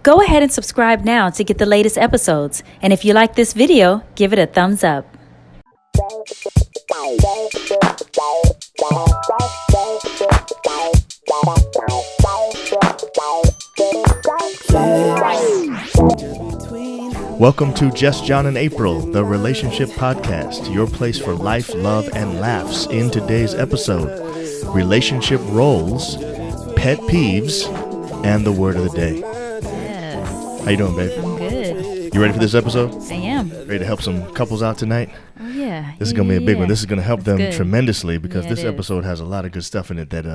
Go ahead and subscribe now to get the latest episodes. And if you like this video, give it a thumbs up. Welcome to Just John and April, the relationship podcast, your place for life, love, and laughs. In today's episode, relationship roles, pet peeves, and the word of the day. Yes. How you doing, babe? I'm good. You ready for this episode? I am. Ready to help some couples out tonight? Oh, yeah. This is going to be a big one. This is going to help them good. tremendously because Yeah, this it is. episode has a lot of good stuff in it that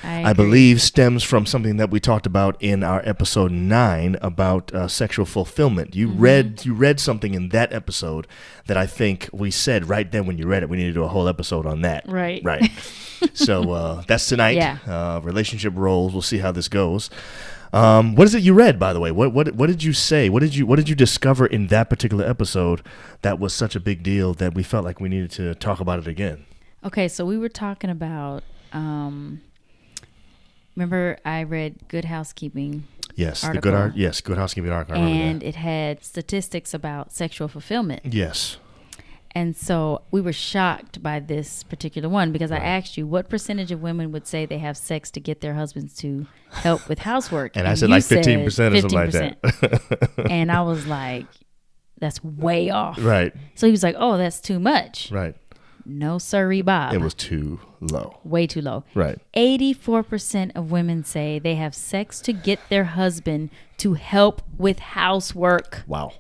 I agree. believe stems from something that we talked about in our episode 9 about sexual fulfillment. You read something in that episode that I think we said right then when you read it. We need to do a whole episode on that. Right. So that's tonight. Yeah. Relationship roles. We'll see how this goes. What is it you read, by the way? What did you say? What did you discover in that particular episode that was such a big deal that we felt like we needed to talk about it again? Okay, so we were talking about, remember I read Good Housekeeping Yes, article, Good Housekeeping article. I remember and that. it had statistics about sexual fulfillment. Yes. And so we were shocked by this particular one because I asked you what percentage of women would say they have sex to get their husbands to help with housework. And I said like 15% or something like that. And I was like, that's way off. Right. So he was like, oh, that's too much. Right. No, sirree, Bob. It was too low. Way too low. Right. 84% of women say they have sex to get their husband to help with housework. Wow.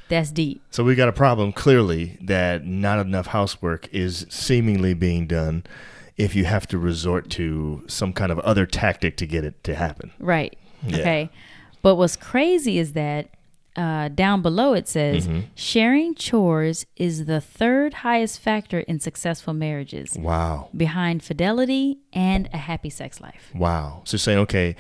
That's deep. So we got a problem, clearly, that not enough housework is seemingly being done if you have to resort to some kind of other tactic to get it to happen. Right. Yeah. Okay. But what's crazy is that down below it says sharing chores is the third highest factor in successful marriages. Wow. Behind fidelity and a happy sex life. Wow. So saying, okay,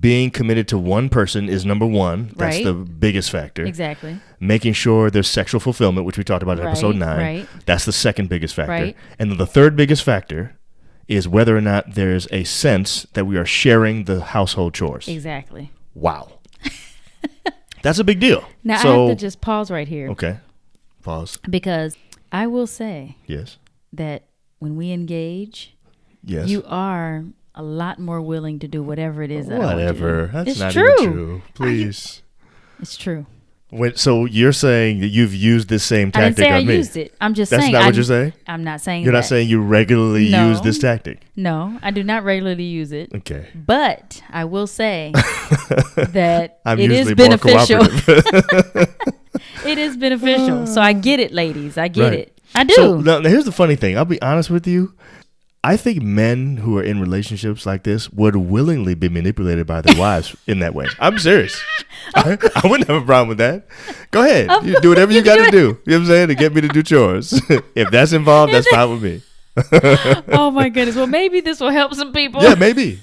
being committed to one person is number one. That's Right. the biggest factor. Exactly. Making sure there's sexual fulfillment, which we talked about in Right, episode 9. right. That's the second biggest factor. Right. And then the third biggest factor is whether or not there's a sense that we are sharing the household chores. Exactly. Wow. That's a big deal. Now I So, have to just pause right here okay. Pause. because I will say Yes. that when we engage, Yes. you are a lot more willing to do whatever it is that I want you to Whatever. do. That's It's not true. even true. Please. It's true. So you're saying that you've used this same I didn't tactic say I on me. used it. I'm just That's saying. not what you're saying? I'm not saying You're that. not saying you regularly No. use this tactic. No, I do not regularly use it. Okay. But I will say that I'm it usually is more beneficial. cooperative. It is beneficial. So I get it, ladies. I get Right. it. I do. So now here's the funny thing. I'll be honest with you. I think men who are in relationships like this would willingly be manipulated by their wives in that way. I'm serious. I wouldn't have a problem with that. Go ahead. You do whatever you got to do. You know what I'm saying? To get me to do chores. If that's involved, that's fine with me. Oh my goodness. Well, maybe this will help some people. Yeah, maybe.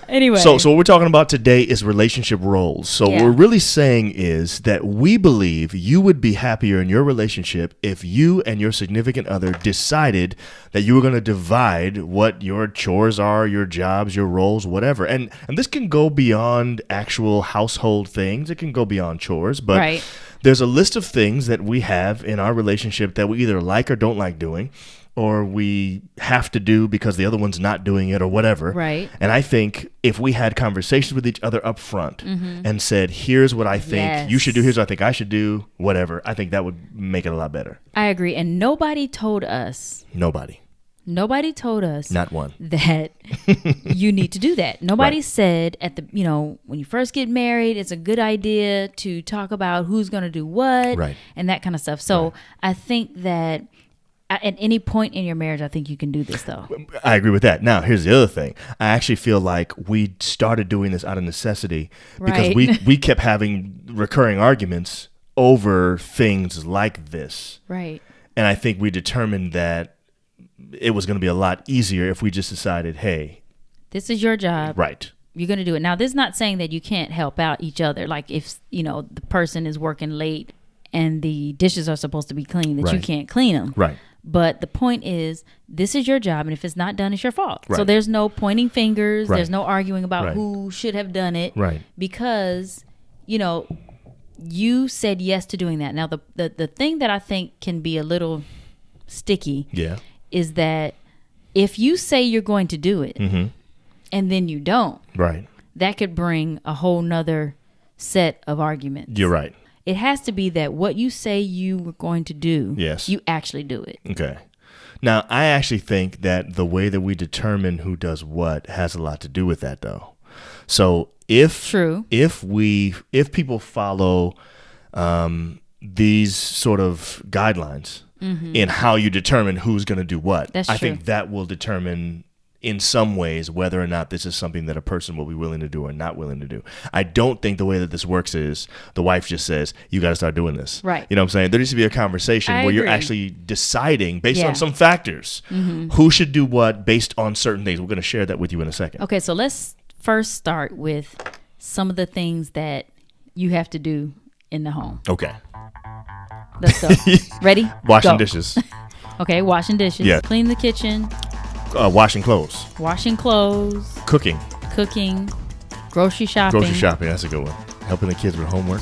Anyway. So what we're talking about today is relationship roles. So what Yeah. we're really saying is that we believe you would be happier in your relationship if you and your significant other decided that you were going to divide what your chores are, your jobs, your roles, whatever. And this can go beyond actual household things. It can go beyond chores, but Right. there's a list of things that we have in our relationship that we either like or don't like doing, or we have to do because the other one's not doing it or whatever. Right. And I think if we had conversations with each other up front and said, here's what I think you should do, here's what I think I should do, whatever, I think that would make it a lot better. I agree. And nobody told us. Nobody. Nobody told us. Not one. That you need to do that. Nobody Right. said when you first get married, it's a good idea to talk about who's going to do what Right. and that kind of stuff. So I think that at any point in your marriage, I think you can do this though. I agree with that. Now, here's the other thing. I actually feel like we started doing this out of necessity because Right. we kept having recurring arguments over things like this. Right. And I think we determined that it was going to be a lot easier if we just decided, hey, This is your job. right. You're going to do it. Now, this is not saying that you can't help out each other. Like if, the person is working late and the dishes are supposed to be clean, that you Right. can't clean them. Right. But the point is, this is your job, and if it's not done, it's your fault. Right. So there's no pointing fingers. Right. There's no arguing about Right. who should have done it. Right. Because, you said yes to doing that. Now, the thing that I think can be a little sticky is that if you say you're going to do it and then you don't, right, that could bring a whole nother set of arguments. You're right. It has to be that what you say you were going to do, Yes. you actually do it. Okay. Now, I actually think that the way that we determine who does what has a lot to do with that, though. So if people follow these sort of guidelines in how you determine who's going to do what, I think that will determine in some ways whether or not this is something that a person will be willing to do or not willing to do. I don't think the way that this works is the wife just says, you got to start doing this. Right. You know what I'm saying? There needs to be a conversation where you're actually deciding based on some factors who should do what based on certain things. We're going to share that with you in a second. Okay, so let's first start with some of the things that you have to do in the home. Okay. Let's go. Ready? Washing dishes. Okay, washing dishes. Yeah. Clean the kitchen. Washing clothes. Washing clothes. Cooking. Grocery shopping. That's a good one. Helping the kids with homework.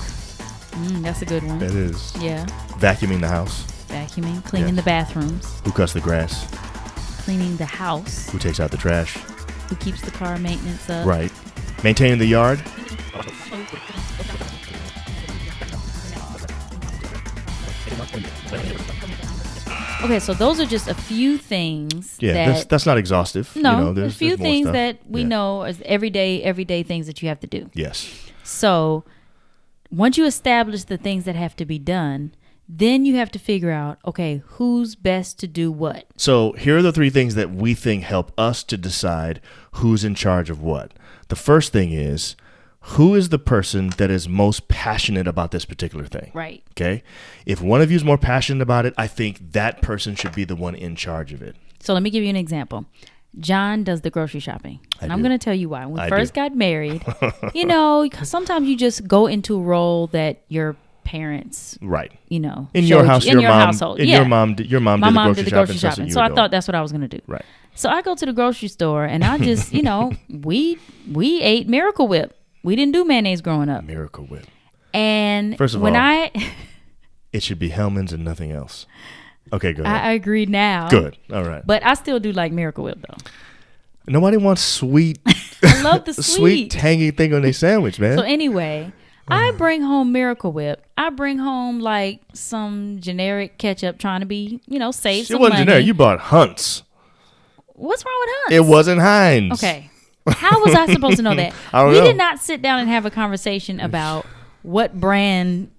That's a good one. That is. Yeah. Vacuuming the house. Cleaning the bathrooms. Who cuts the grass? Cleaning the house. Who takes out the trash? Who keeps the car maintenance up? Right. Maintaining the yard. Okay, so those are just a few things. Yeah, that's not exhaustive. No, there's a few more things stuff. that we know as everyday things that you have to do. Yes. So once you establish the things that have to be done, then you have to figure out, okay, who's best to do what. So here are the three things that we think help us to decide who's in charge of what. The first thing is, who is the person that is most passionate about this particular thing? Right. Okay. If one of you is more passionate about it, I think that person should be the one in charge of it. So let me give you an example. John does the grocery shopping. And I'm going to tell you why. When we first got married, sometimes you just go into a role that your parents, right? In your house, in your household. Your mom did the grocery shopping. So I thought that's what I was going to do. Right. So I go to the grocery store and I just, we ate Miracle Whip. We didn't do mayonnaise growing up. Miracle Whip. And first of all, it should be Hellman's and nothing else. Okay, go ahead. I agree now. Good. All right. But I still do like Miracle Whip though. Nobody wants sweet. I love the sweet tangy thing on their sandwich, man. So anyway, I bring home Miracle Whip. I bring home like some generic ketchup trying to be, save some money. It wasn't generic. You bought Hunt's. What's wrong with Hunt's? It wasn't Heinz. Okay. How was I supposed to know that? We did not sit down and have a conversation about what brand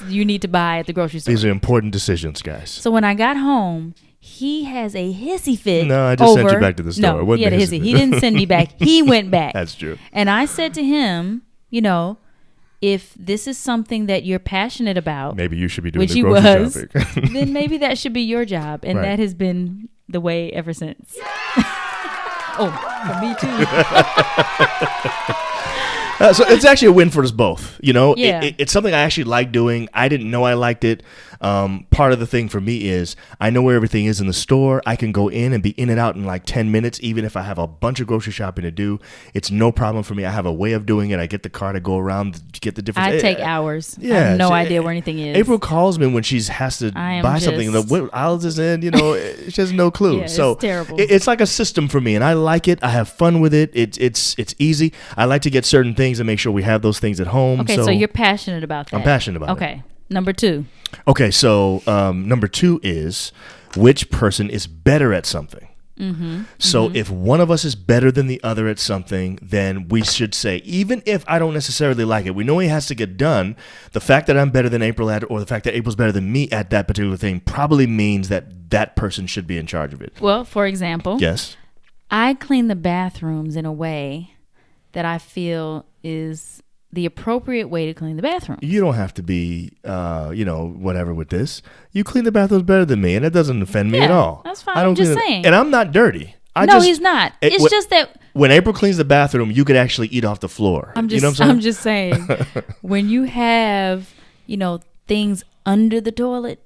you need to buy at the grocery store. These are important decisions, guys. So when I got home, he has a hissy fit. No, I just sent you back to the store. No, he had a hissy. He didn't send me back. He went back. That's true. And I said to him, if this is something that you're passionate about, maybe you should be doing the grocery shopping. Then maybe that should be your job. And that has been the way ever since. Oh, for me too. So it's actually a win for us both. Yeah. It's something I actually like doing. I didn't know I liked it. Part of the thing for me is I know where everything is in the store. I can go in and be in and out in like 10 minutes, even if I have a bunch of grocery shopping to do. It's no problem for me. I have a way of doing it. I get the car to go around to get the different. I take hours. Yeah, I have no idea where anything is. April calls me when she has to buy something. What aisles is in? She has no clue. Yeah, so it's terrible. It's like a system for me, and I like it. I have fun with it. It's easy. I like to get certain things and make sure we have those things at home. Okay, so you're passionate about that. I'm passionate about it. Okay, number 2. Okay, so number 2 is which person is better at something. So if one of us is better than the other at something, then we should say, even if I don't necessarily like it, we know it has to get done. The fact that I'm better than April at it, or the fact that April's better than me at that particular thing, probably means that person should be in charge of it. Well, for example, yes, I clean the bathrooms in a way that I feel is the appropriate way to clean the bathroom. You don't have to be, whatever with this. You clean the bathrooms better than me, and it doesn't offend me at all. That's fine. I'm just saying. And I'm not dirty. He's not. It's just that when April cleans the bathroom, you could actually eat off the floor. I'm just saying, when you have, things under the toilet,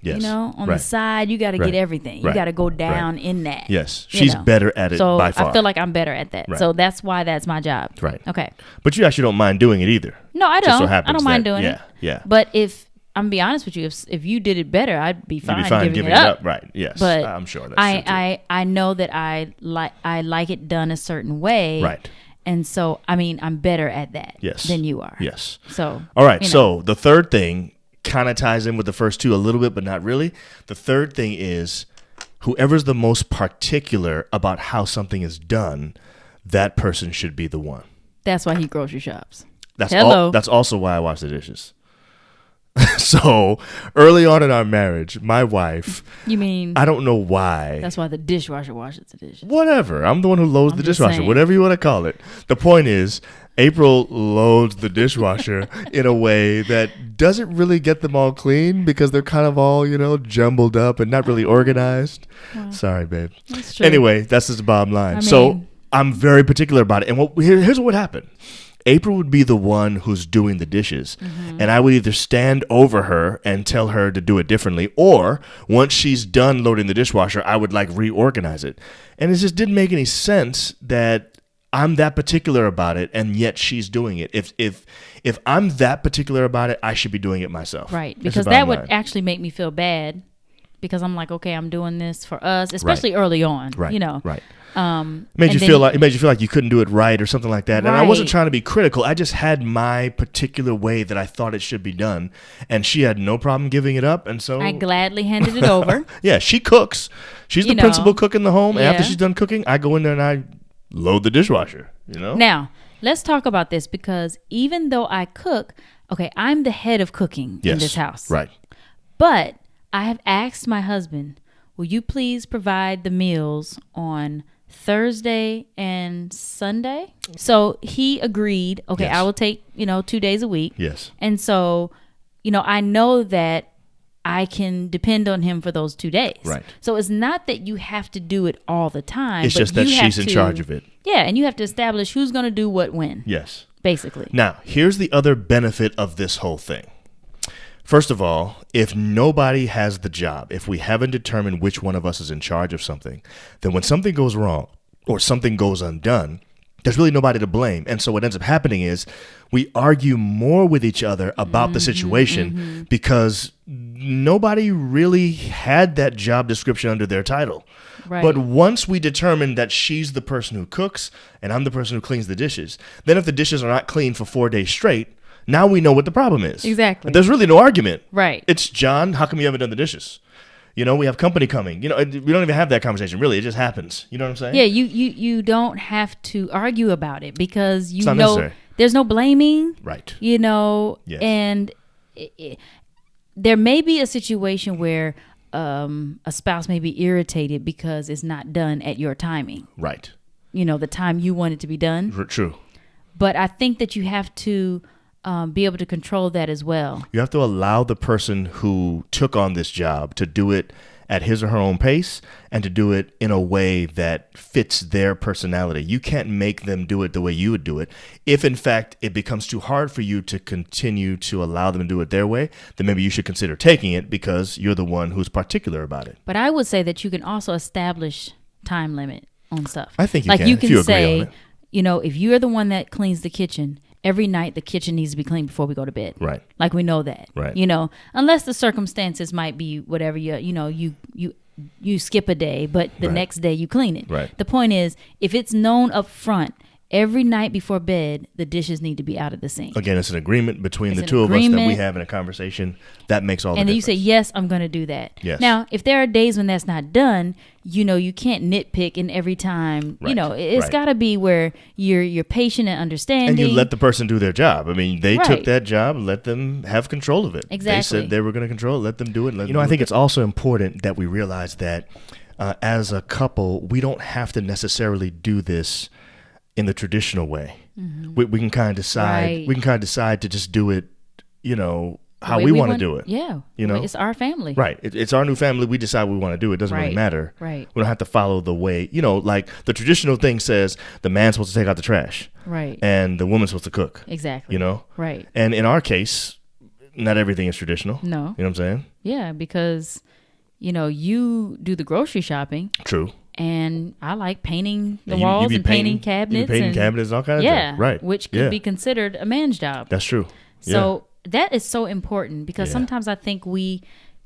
Yes. On the side, you got to get everything. You got to go down in that. Yes. She's better at it by far. I feel like I'm better at that. Right. So that's why that's my job. Right. Okay. But you actually don't mind doing it either. No, I don't. I don't mind doing it. Yeah. But if I'm gonna be honest with you, if you did it better, I'd be fine, giving it up. Right. Yes. But I'm sure that's true. I know that I like it done a certain way. Right. And so, I mean, I'm better at that than you are. Yes. So, all right. So the third thing kind of ties in with the first two a little bit, but not really. The third thing is whoever's the most particular about how something is done, that person should be the one. That's why he grocery shops. That's also why I wash the dishes. So early on in our marriage, my wife, you mean, I don't know why. That's why the dishwasher washes the dishes. Whatever. I'm the one who loads the dishwasher, whatever you want to call it. The point is, April loads the dishwasher in a way that doesn't really get them all clean because they're kind of all, jumbled up and not really organized. Wow. Sorry, babe. That's true. Anyway, that's just the bottom line. So I'm very particular about it. And here's what happened. April would be the one who's doing the dishes, and I would either stand over her and tell her to do it differently, or once she's done loading the dishwasher, I would reorganize it. And it just didn't make any sense that I'm that particular about it, and yet she's doing it. If I'm that particular about it, I should be doing it myself. Right, because that would actually make me feel bad, because I'm like, okay, I'm doing this for us, especially early on. Right. Right. It made you feel like you couldn't do it right or something like that. Right. And I wasn't trying to be critical. I just had my particular way that I thought it should be done, and she had no problem giving it up. And so I gladly handed it over. Yeah, she cooks. She's the principal cook in the home. Yeah. After she's done cooking, I go in there and I load the dishwasher. Now let's talk about this, because even though I cook, okay, I'm the head of cooking in this house. Right. But I have asked my husband, will you please provide the meals on Thursday and Sunday? So he agreed. Okay, yes. I will take 2 days a week. Yes. And so I know that I can depend on him for those 2 days. Right. So it's not that you have to do it all the time. It's just that she's in charge of it. Yeah, and you have to establish who's going to do what when. Yes. Basically. Now, here's the other benefit of this whole thing. First of all, if nobody has the job, if we haven't determined which one of us is in charge of something, then when something goes wrong or something goes undone, there's really nobody to blame. And so what ends up happening is we argue more with each other about the situation because nobody really had that job description under their title. Right. But once we determine that she's the person who cooks and I'm the person who cleans the dishes, then if the dishes are not clean for 4 days straight, now we know what the problem is. Exactly. There's really no argument. Right. It's, John, how come you haven't done the dishes? We have company coming. We don't even have that conversation. Really, it just happens. You know what I'm saying? Yeah, you don't have to argue about it because it's not necessary. There's no blaming. Right. Yes. And there may be a situation where a spouse may be irritated because it's not done at your timing. Right. The time you want it to be done. True. But I think that you have to be able to control that as well. You have to allow the person who took on this job to do it at his or her own pace and to do it in a way that fits their personality. You can't make them do it the way you would do it. If, in fact, it becomes too hard for you to continue to allow them to do it their way, then maybe you should consider taking it because you're the one who's particular about it. But I would say that you can also establish time limit on stuff. I think you can. You can if you say, agree on it. if you're the one that cleans the kitchen, every night the kitchen needs to be cleaned before we go to bed. Right. Like we know that. Right. Unless the circumstances might be whatever you skip a day, but the next day you clean it. Right. The point is, if it's known up front, every night before bed, the dishes need to be out of the sink. Again, it's an agreement between the two of us that we have in a conversation. That makes all the difference. And then you say, yes, I'm going to do that. Yes. Now, if there are days when that's not done, you can't nitpick and every time, it's got to be where you're patient and understanding. And you let the person do their job. I mean, they took that job, let them have control of it. Exactly. They said they were going to control it, let them do it. I think it's also important that we realize that as a couple, we don't have to necessarily do this in the traditional way. Mm-hmm. We can kind of decide. Right. We can kind of decide to just do it, how we want to do it. Yeah. It's our family. Right. It's our new family. We decide what we want to do. It doesn't really matter. Right. We don't have to follow the way, like the traditional thing says the man's supposed to take out the trash. Right. And the woman's supposed to cook. Exactly. Right. Right. And in our case, not everything is traditional. No. You know what I'm saying? Yeah, because, you do the grocery shopping. True. And I like painting the walls and painting cabinets. Painting cabinets and all kinds of stuff. Right. Which could be considered a man's job. That's true. So that is so important because sometimes I think we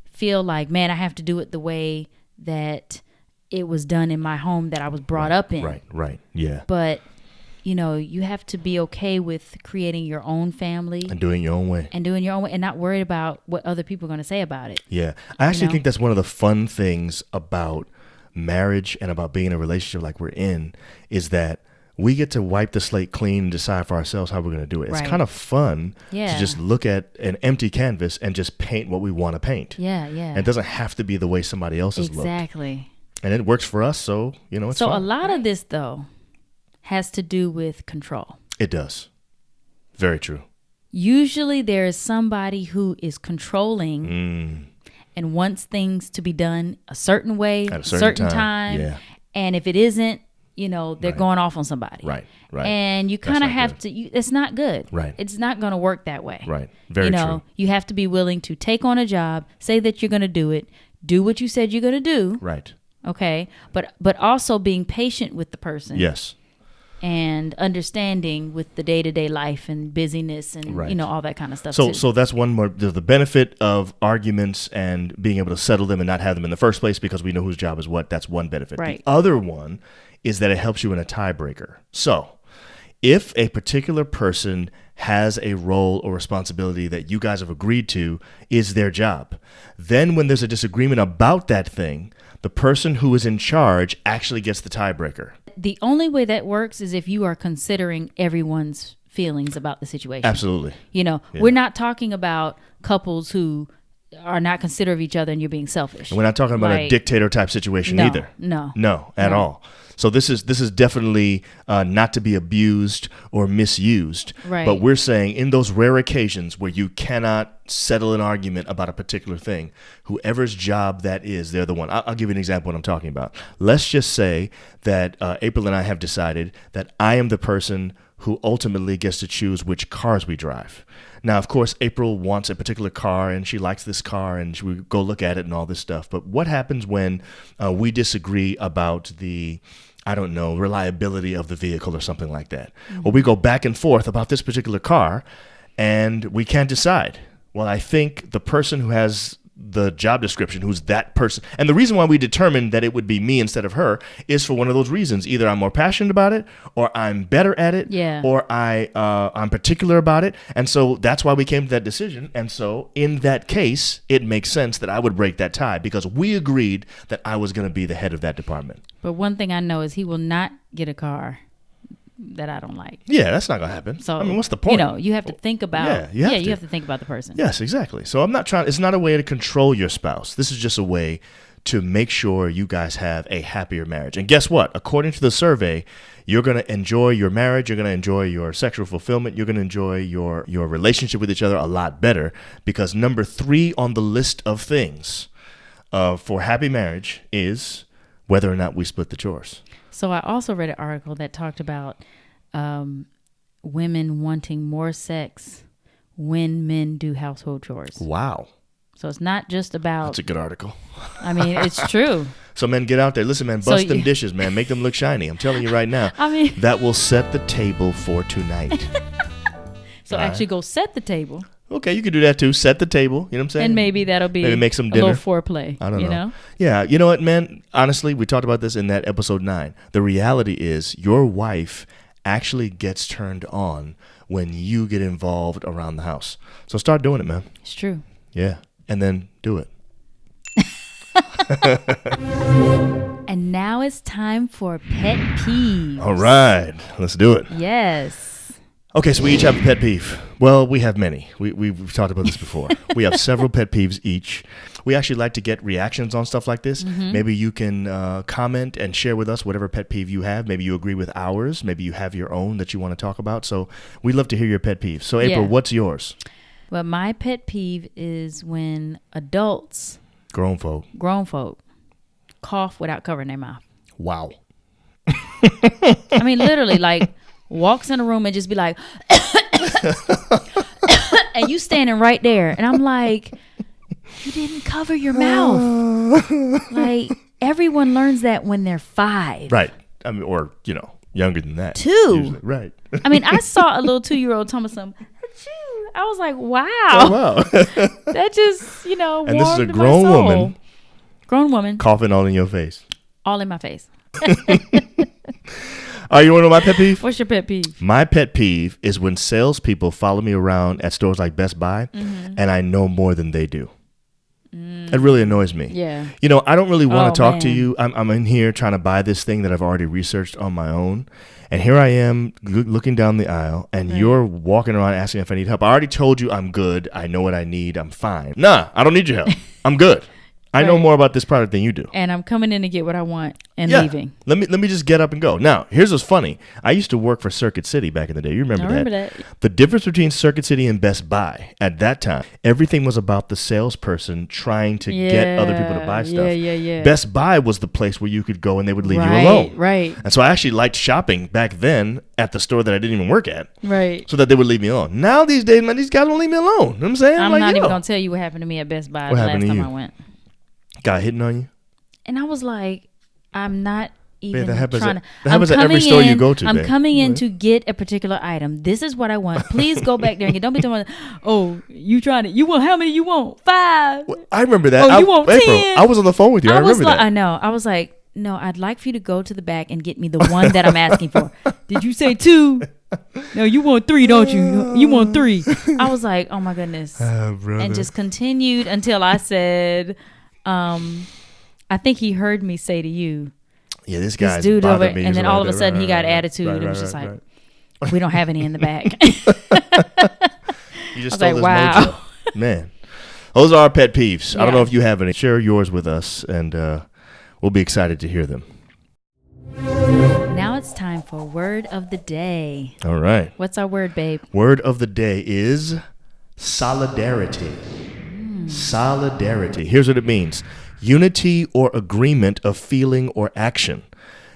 feel like, man, I have to do it the way that it was done in my home that I was brought up in. Right. Yeah. But, you have to be okay with creating your own family. And doing your own way. And not worried about what other people are going to say about it. Yeah. I actually think that's one of the fun things about marriage and about being in a relationship like we're in is that we get to wipe the slate clean and decide for ourselves how we're going to do it. It's kind of fun to just look at an empty canvas and just paint what we want to paint. Yeah. And it doesn't have to be the way somebody else has looked. Exactly. And it works for us, so, it's So fine. a lot of this, though, has to do with control. It does. Very true. Usually there is somebody who is controlling and wants things to be done a certain way, at a certain time. Yeah. And if it isn't, they're going off on somebody. Right. And you kind of have to, it's not good. Right. It's not going to work that way. Right. Very true. You have to be willing to take on a job, say that you're going to do it, do what you said you're going to do. Right. Okay. But also being patient with the person. Yes. And understanding with the day-to-day life and busyness and all that kind of stuff. So that's one more. There's the benefit of arguments and being able to settle them and not have them in the first place because we know whose job is what. That's one benefit. Right. The other one is that it helps you in a tiebreaker. So if a particular person has a role or responsibility that you guys have agreed to is their job, then when there's a disagreement about that thing, the person who is in charge actually gets the tiebreaker. The only way that works is if you are considering everyone's feelings about the situation. Absolutely. We're not talking about couples who are not considerate of each other and you're being selfish. And we're not talking about a dictator type situation either. No, at all. So this is definitely not to be abused or misused. Right. But we're saying in those rare occasions where you cannot settle an argument about a particular thing, whoever's job that is, they're the one. I'll give you an example of what I'm talking about. Let's just say that April and I have decided that I am the person who ultimately gets to choose which cars we drive. Now, of course, April wants a particular car and she likes this car and we go look at it and all this stuff. But what happens when we disagree about the reliability of the vehicle or something like that? Mm-hmm. Or we go back and forth about this particular car and we can't decide. Well, I think the person who has the job description, who's that person, and the reason why we determined that it would be me instead of her is for one of those reasons. Either I'm more passionate about it, or I'm better at it, or I'm particular about it, and so that's why we came to that decision. And so in that case, it makes sense that I would break that tie because we agreed that I was going to be the head of that department. But one thing I know is he will not get a car that I don't like. Yeah, that's not gonna happen. So I mean, what's the point? You have to think about. You have to think about the person. Yes, exactly. So I'm not trying. It's not a way to control your spouse. This is just a way to make sure you guys have a happier marriage. And guess what? According to the survey, you're gonna enjoy your marriage. You're gonna enjoy your sexual fulfillment. You're gonna enjoy your relationship with each other a lot better because number 3 on the list of things for happy marriage is whether or not we split the chores. So I also read an article that talked about women wanting more sex when men do household chores. Wow. So it's not just about... That's a good article. I mean, it's true. So men, get out there. Listen, man, bust them dishes, man. Make them look shiny. I'm telling you right now. I mean... That will set the table for tonight. So actually go set the table. Okay, you could do that too. Set the table. You know what I'm saying? And maybe that'll be maybe make some dinner. A little foreplay. I don't know. Yeah, you know what, man? Honestly, we talked about this in that episode 9. The reality is your wife actually gets turned on when you get involved around the house. So start doing it, man. It's true. Yeah, and then do it. And now it's time for pet peeves. All right, let's do it. Yes. Okay, so we each have a pet peeve. Well, we have many. We've talked about this before. We have several pet peeves each. We actually like to get reactions on stuff like this. Mm-hmm. Maybe you can comment and share with us whatever pet peeve you have. Maybe you agree with ours. Maybe you have your own that you want to talk about. So we'd love to hear your pet peeves. So, April, what's yours? Well, my pet peeve is when adults, grown folk, cough without covering their mouth. Wow. I mean, literally, like, walks in a room and just be like, and you standing right there. And I'm like, you didn't cover your mouth. Like, everyone learns that when they're 5. Right. I mean, or, younger than that. 2. Usually. Right. I mean, I saw a little 2-year-old tell me something. I was like, wow. Oh, wow. That just, And this is a warmed grown my soul. woman. Grown woman. Coughing all in your face. All in my face. You want to know my pet peeve? What's your pet peeve? My pet peeve is when salespeople follow me around at stores like Best Buy, and I know more than they do. It really annoys me. Yeah. I don't really want to talk to man. you. I'm in here trying to buy this thing that I've already researched on my own. And here I am looking down the aisle, and you're walking around asking if I need help. I already told you I'm good. I know what I need. I'm fine. Nah, I don't need your help. I'm good. I know more about this product than you do. And I'm coming in to get what I want and leaving. Let me just get up and go. Now, here's what's funny. I used to work for Circuit City back in the day. You remember that? The difference between Circuit City and Best Buy at that time, everything was about the salesperson trying to get other people to buy stuff. Yeah. Best Buy was the place where you could go and they would leave you alone. Right. And so I actually liked shopping back then at the store that I didn't even work at. Right. So that they would leave me alone. Now these days, man, these guys don't leave me alone. You know what I'm saying? I'm not even going to tell you what happened to me at Best Buy the last time I went. Guy hitting on you? And I was like, I'm not even that happens trying to. That happens at every store you go to. I'm coming in to get a particular item. This is what I want. Please go back there and get. Don't be telling me, you trying to. You want how many you want? 5. Well, I remember that. You want 10? I was on the phone with you. I remember that. I know. I was like, no, I'd like for you to go to the back and get me the one that I'm asking for. Did you say 2? No, you want 3, don't you? You want 3. I was like, oh my goodness. And just continued until I said, I think he heard me say to you, this guy's dude over, me. and then all of a sudden he got attitude. It was just like, we don't have any in the back. You just stole this mojo. Man, those are our pet peeves. I don't know if you have any. Share yours with us, and we'll be excited to hear them. Now it's time for word of the day. All right. What's our word, babe? Word of the day is solidarity. Solidarity. Here's what it means. Unity or agreement of feeling or action.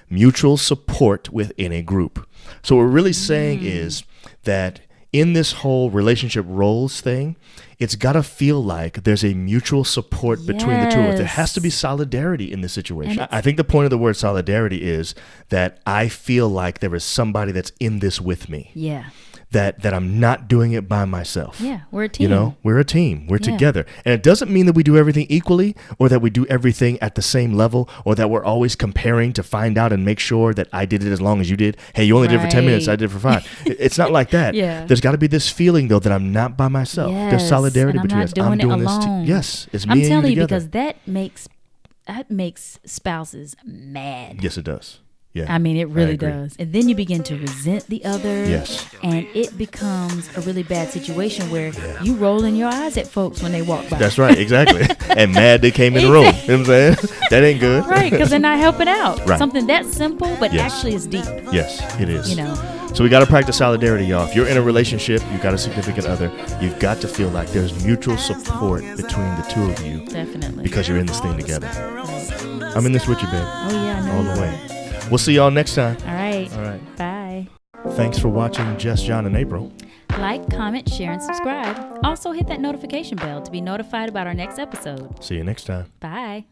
Mutual support within a group. So what we're really saying is that in this whole relationship roles thing, it's got to feel like there's a mutual support between the two of us. There has to be solidarity in this situation. I think the point of the word solidarity is that I feel like there is somebody that's in this with me. Yeah. That I'm not doing it by myself. Yeah, we're a team. We're a team. We're together. And it doesn't mean that we do everything equally or that we do everything at the same level or that we're always comparing to find out and make sure that I did it as long as you did. Hey, you only did it for 10 minutes. I did it for 5. It's not like that. There's got to be this feeling, though, that I'm not by myself. There's solidarity between us. I'm doing this too. Yes, it's me and you together. I'm telling you, because that makes spouses mad. Yes, it does. Yeah, I mean, it really does. And then you begin to resent the other. Yes. And it becomes a really bad situation where you rolling your eyes at folks when they walk by. That's right, exactly. And mad they came in the room. You know what I'm saying? That ain't good. Right, because they're not helping out. Right. Something that simple, but actually is deep. Yes, it is. So we got to practice solidarity, y'all. If you're in a relationship, you've got a significant other, you've got to feel like there's mutual support between the two of you. Definitely. Because you're in this thing together. I'm in this with you, babe. Oh, yeah, I know. All the way. We'll see y'all next time. All right. All right. Bye. Thanks for watching Jess, John, and April. Like, comment, share, and subscribe. Also hit that notification bell to be notified about our next episode. See you next time. Bye.